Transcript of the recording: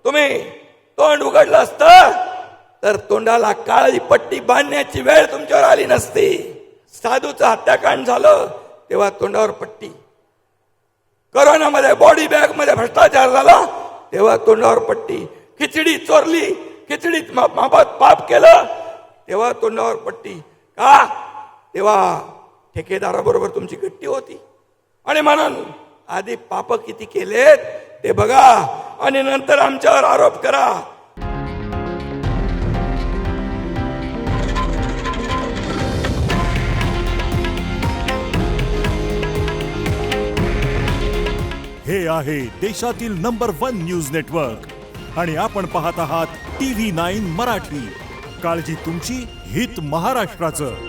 तुम्ही तोंड उघडलं असतं तर तोंडाला काळी पट्टी बांधण्याची वेळ तुमच्यावर आली नसती. साधूचं हत्याकांड झालं तेव्हा तोंडावर पट्टी, कोरोनामध्ये बॉडी बॅग मध्ये भ्रष्टाचार झाला तेव्हा तोंडावर पट्टी, खिचडी चोरली, खिचडीत मापात पाप केलं तेव्हा तोंडावर पट्टी. का? तेव्हा ठेकेदाराबरोबर तुमची गट्टी होती. आणि म्हणून आधी पाप किती केलेत ते बघा आणि नंतर आमच्यावर आरोप करा. हे आहे देशातील नंबर 1 न्यूज नेटवर्क आणि आपण पाहत आहात TV9 मराठी. काळजी तुमची, हित महाराष्ट्राचं.